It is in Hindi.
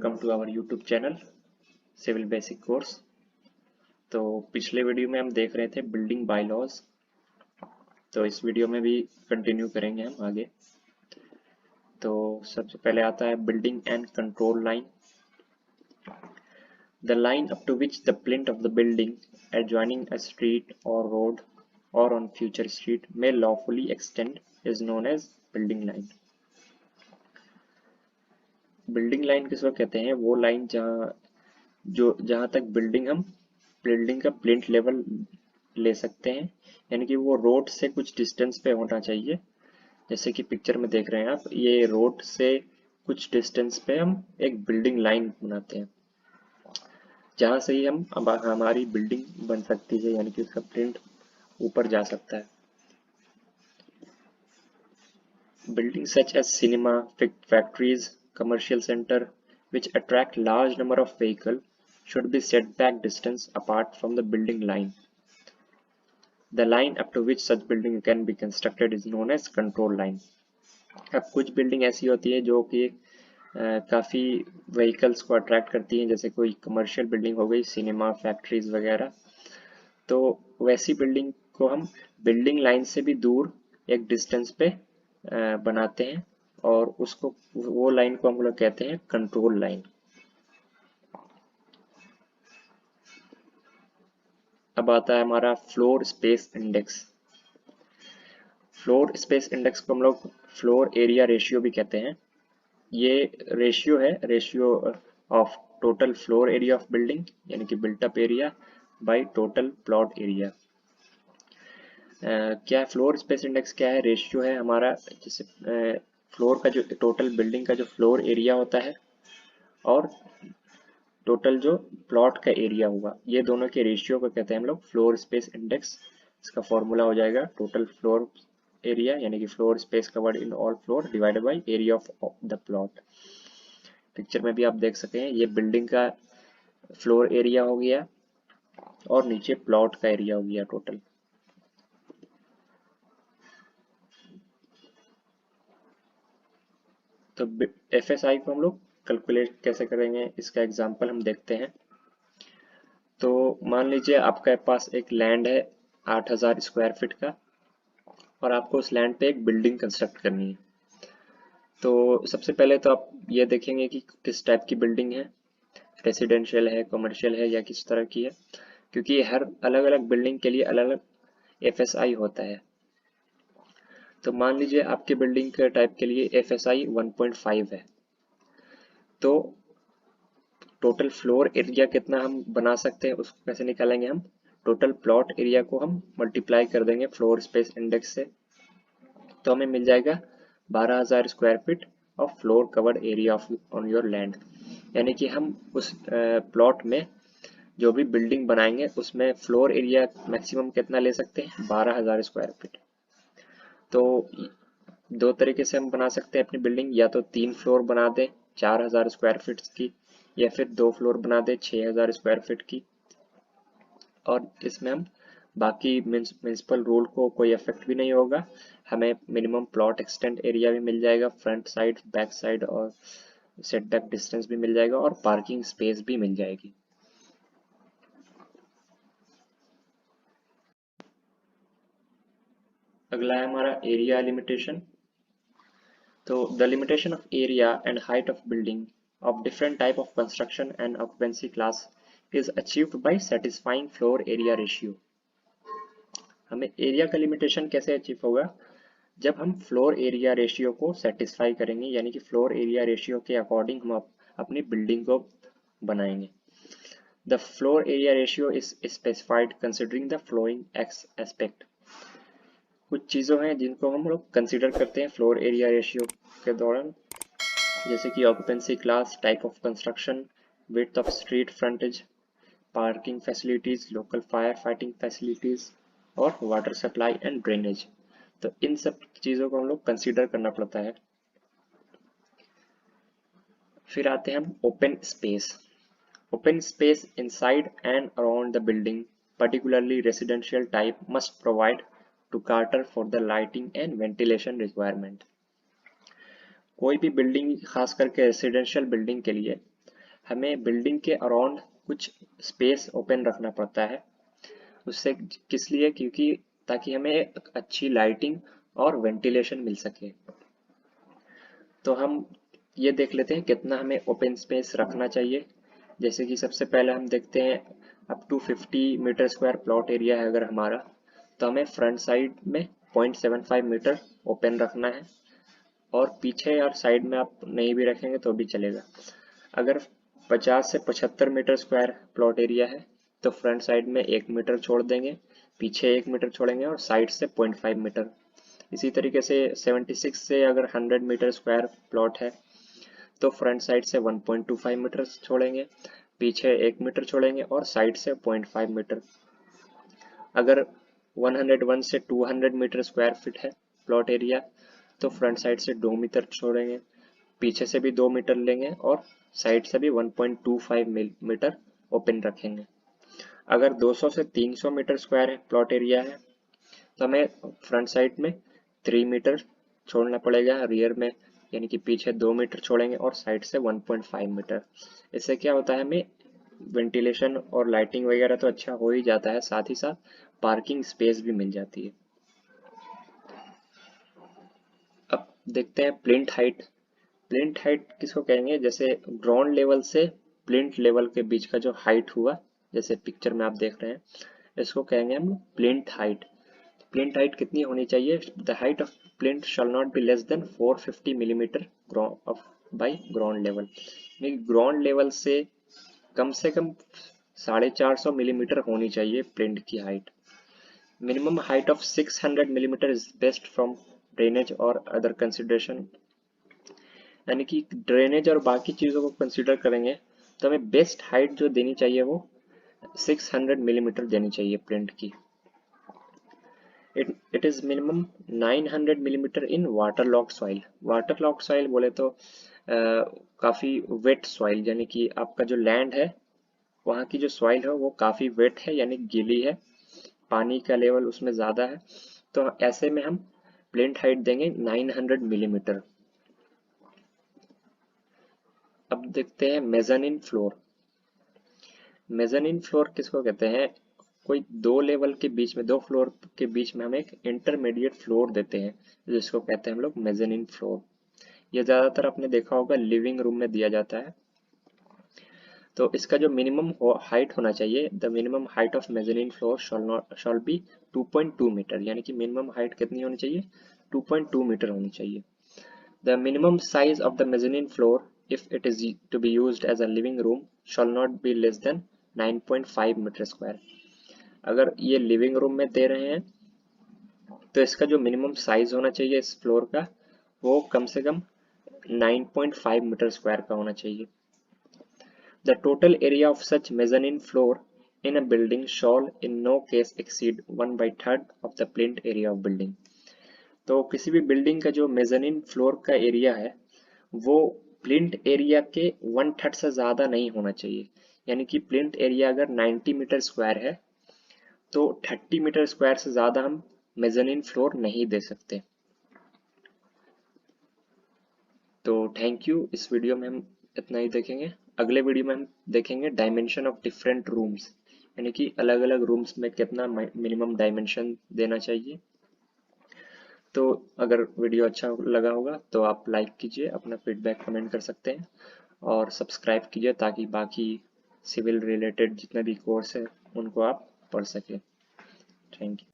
Welcome to our YouTube channel civil basic course. तो पिछले वीडियो में हम देख रहे थे बिल्डिंग बायलॉज, तो इस वीडियो में भी कंटिन्यू करेंगे हम आगे। तो सबसे पहले आता है building and control line. The line up to which the plinth of the building adjoining a street or road or on future street may lawfully extend is known as building line। Building line किसको कहते हैं? वो लाइन जहाँ तक बिल्डिंग का प्लिंथ लेवल ले सकते हैं, यानी कि वो रोड से कुछ डिस्टेंस पे होना चाहिए। जैसे कि पिक्चर में देख रहे हैं आप, ये रोड से कुछ डिस्टेंस पे हम एक बिल्डिंग लाइन बनाते हैं, जहाँ से ही हमारी बिल्डिंग बन सकती है, यानी कि उसका प्लिंथ ऊपर जा सकता है। Building such as cinema, factories, commercial center which attract large number of vehicle should be set back distance apart from the building line. The line up to which such building can be constructed is known as control line. अब कुछ बिल्डिंग ऐसी होती है जो कि काफ़ी व्हीकल्स को अट्रैक्ट करती हैं, जैसे कोई कमर्शियल बिल्डिंग हो गई, सिनेमा, फैक्ट्रीज वगैरह। तो वैसी बिल्डिंग को हम बिल्डिंग लाइन से भी दूर एक डिस्टेंस पे बनाते हैं, और वो लाइन को हम लोग कहते हैं कंट्रोल लाइन। अब आता है हमारा floor space index. Floor space index को हम लोग फ्लोर एरिया रेशियो भी कहते हैं। ये रेशियो है, ratio of total floor area of building, यानी कि built up area by total plot area. क्या फ्लोर स्पेस इंडेक्स क्या है? रेशियो है हमारा, जैसे फ्लोर का जो टोटल बिल्डिंग का जो फ्लोर एरिया होता है और टोटल जो प्लॉट का एरिया हुआ, ये दोनों के रेशियो को कहते हैं हम लोग फ्लोर स्पेस इंडेक्स। इसका फॉर्मूला हो जाएगा टोटल फ्लोर एरिया, यानी कि floor space covered in all floor divided by area of the plot. Picture में भी आप देख सके हैं, ये बिल्डिंग का फ्लोर एरिया हो गया और नीचे प्लॉट का एरिया हो गया टोटल। तो FSI को हम लोग कैलकुलेट कैसे करेंगे, इसका एग्जांपल हम देखते हैं। तो मान लीजिए आपके पास एक लैंड है 8000 स्क्वायर फीट का, और आपको उस लैंड पे एक बिल्डिंग कंस्ट्रक्ट करनी है। तो सबसे पहले तो आप ये देखेंगे कि किस टाइप की बिल्डिंग है, रेसिडेंशियल है, कमर्शियल है, या किस तरह की है, क्योंकि हर अलग अलग बिल्डिंग के लिए अलग अलग FSI होता है। तो मान लीजिए आपके बिल्डिंग के टाइप के लिए FSI 1.5 है। तो टोटल फ्लोर एरिया कितना हम बना सकते हैं उसको कैसे निकालेंगे? हम टोटल प्लॉट एरिया को हम मल्टीप्लाई कर देंगे फ्लोर स्पेस इंडेक्स से, तो हमें मिल जाएगा 12000 square feet of floor covered area on your land. यानी कि हम उस प्लॉट में जो भी बिल्डिंग बनाएंगे उसमें फ्लोर एरिया मैक्सिमम कितना ले सकते हैं? 12000 स्क्वायर फीट। तो दो तरीके से हम बना सकते हैं अपनी बिल्डिंग, या तो 3 फ्लोर बना दे 4000 स्क्वायर फीट की, या फिर 2 फ्लोर बना दे 6000 स्क्वायर फीट की, और इसमें हम बाकी म्युनिसिपल रूल को कोई इफेक्ट भी नहीं होगा। हमें मिनिमम प्लॉट एक्सटेंड एरिया भी मिल जाएगा, फ्रंट साइड, बैक साइड, और सेटबैक डिस्टेंस भी मिल जाएगा, और पार्किंग स्पेस भी मिल जाएगी। अगला है हमारा एरिया लिमिटेशन। तो the limitation of area and height of building of different type of construction and occupancy class is achieved by satisfying floor area ratio। हमें एरिया का लिमिटेशन कैसे अचीव होगा? जब हम फ्लोर एरिया रेशियो को सेटिस्फाई करेंगे, यानी कि फ्लोर एरिया रेशियो के अकॉर्डिंग हम अपनी बिल्डिंग को बनाएंगे। The floor area ratio is specified considering the flowing aspect. कुछ चीज़ों हैं जिनको हम लोग कंसिडर करते हैं फ्लोर एरिया रेशियो के दौरान, जैसे कि occupancy class, type of construction, width of street frontage, parking facilities, local fire fighting facilities, और वाटर सप्लाई एंड ड्रेनेज। तो इन सब चीज़ों को हम लोग कंसिडर करना पड़ता है। फिर आते हैं हम open space. Open space inside and around the building, particularly residential type, must provide to cater for the lighting and ventilation requirement। कोई भी बिल्डिंग, खास करके रेसिडेंशियल बिल्डिंग के लिए हमें बिल्डिंग के अराउंड कुछ स्पेस ओपन रखना पड़ता है। उससे किस लिए? क्योंकि ताकि हमें अच्छी लाइटिंग और वेंटिलेशन मिल सके। तो हम ये देख लेते हैं कितना हमें ओपन स्पेस रखना चाहिए। जैसे कि सबसे पहले हम देखते हैं up to 50 metre square plot area है अगर हमारा, तो हमें फ्रंट साइड में 0.75 मीटर ओपन रखना है, और पीछे और साइड में आप नहीं भी रखेंगे तो भी चलेगा। अगर 50 से 75 मीटर स्क्वायर प्लॉट एरिया है तो फ्रंट साइड में 1 मीटर छोड़ देंगे, पीछे 1 मीटर छोड़ेंगे और साइड से 0.5 मीटर। इसी तरीके से 76 से अगर 100 मीटर स्क्वायर प्लॉट है तो फ्रंट साइड से 1.25 मीटर छोड़ेंगे, पीछे 1 मीटर छोड़ेंगे और साइड से 0.5 मीटर। अगर 101 से 200 मीटर स्क्वायर फीट है प्लॉट एरिया तो फ्रंट साइड से 2 मीटर छोड़ेंगे, पीछे से भी 2 मीटर लेंगे और साइड से भी 1.25 मीटर ओपन रखेंगे। अगर 200 से 300 मीटर स्क्वायर है प्लॉट एरिया है तो हमें फ्रंट साइड में 3 मीटर छोड़ना पड़ेगा, रियर में यानी कि पीछे 2 मीटर छोड़ेंगे और साइड से 1.5 मीटर। इससे क्या होता है, हमें वेंटिलेशन और लाइटिंग वगैरह तो अच्छा हो ही जाता है, साथ ही साथ पार्किंग स्पेस भी मिल जाती है। अब देखते हैं प्लिंथ हाइट। प्लिंथ हाइट किसको कहेंगे? जैसे ग्राउंड लेवल से प्लिंथ लेवल के बीच का जो हाइट हुआ, जैसे पिक्चर में आप देख रहे हैं, इसको कहेंगे हम प्लिंथ हाइट। प्लिंथ हाइट कितनी होनी चाहिए? The height of plinth shall not be less than 450 millimetre by ground level. Ground level से कम 450 मिलीमीटर होनी चाहिए प्लिंथ की height. Minimum height of 600 millimetre is best from drainage और अदर कंसिडरेशन। यानी कि ड्रेनेज और बाकी चीज़ों को कंसिडर करेंगे तो हमें बेस्ट हाइट जो देनी चाहिए वो 600 मिलीमीटर देनी चाहिए प्लिंथ की। It is minimum 900 millimetre in water lock soil. Water lock soil बोले तो काफ़ी वेट सॉइल, यानी कि आपका जो लैंड है वहाँ की जो सॉइल है वो काफ़ी वेट है, यानी गीली है, पानी का लेवल उसमें ज़्यादा है, तो ऐसे में हम प्लिंथ हाइट देंगे 900 मिलीमीटर। अब देखते हैं मेज़ानिन फ्लोर। मेज़ानिन फ्लोर किसको कहते हैं? कोई दो लेवल के बीच में, दो फ्लोर के बीच में हम एक इंटरमीडिएट फ्लोर देते हैं जिसको कहते हैं हम लोग मेज़ानिन फ्लोर। ये ज़्यादातर आपने देखा होगा लिविंग रूम में दिया जाता है। तो इसका जो मिनिमम हाइट होना चाहिए, the minimum height of mezzanine floor shall be 2.2 metre, यानी कि मिनिमम हाइट कितनी होनी चाहिए? 2.2 मीटर होनी चाहिए। The minimum size of the mezzanine floor, if it is to be used as a living room, shall not be less than 9.5 metre square. अगर ये लिविंग रूम में दे रहे हैं तो इसका जो मिनिमम साइज होना चाहिए इस फ्लोर का वो कम से कम 9.5 मीटर स्क्वायर का होना चाहिए। The total area of such mezzanine floor in a building shall in no case exceed 1/3 of the plinth area of building। तो किसी भी बिल्डिंग का जो मेज़ानिन फ्लोर का एरिया है वो प्लिंथ एरिया के 1/3 से ज़्यादा नहीं होना चाहिए। यानी कि प्लिंथ एरिया अगर 90 मीटर स्क्वायर है तो 30 मीटर स्क्वायर से ज़्यादा हम मेज़ानिन फ्लोर नहीं दे सकते। तो थैंक यू। इस वीडियो में हम इतना ही देखेंगे। अगले वीडियो में हम देखेंगे डायमेंशन ऑफ डिफरेंट रूम्स, यानी कि अलग अलग रूम्स में कितना मिनिमम डायमेंशन देना चाहिए। तो अगर वीडियो अच्छा लगा होगा तो आप लाइक कीजिए, अपना फीडबैक कमेंट कर सकते हैं और सब्सक्राइब कीजिए ताकि बाकी सिविल रिलेटेड जितने भी कोर्स है उनको आप पढ़ सकें। Thank you.